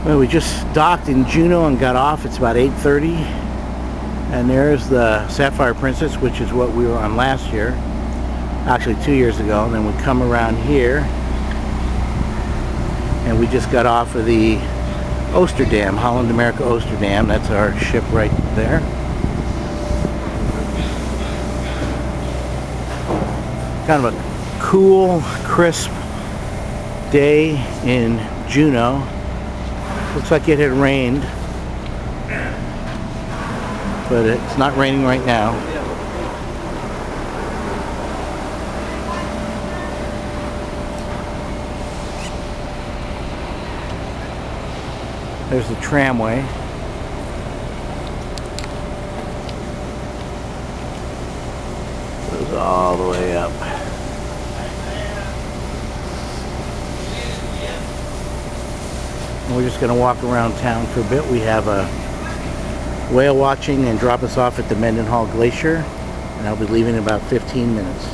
Well, we just docked in Juneau and got off. It's about 8:30, and there's the Sapphire Princess, which is what we were on last year, actually 2 years ago. And then we come around here, and we just got off of the Oosterdam, Holland America Oosterdam. That's our ship right there. Kind of a cool, crisp day in Juneau. Looks like it had rained, but it's not raining right now. There's the tramway. Goes all the way up. And we're just going to walk around town for a bit. We have a whale watching and drop us off at the Mendenhall Glacier, and I'll be leaving in about 15 minutes.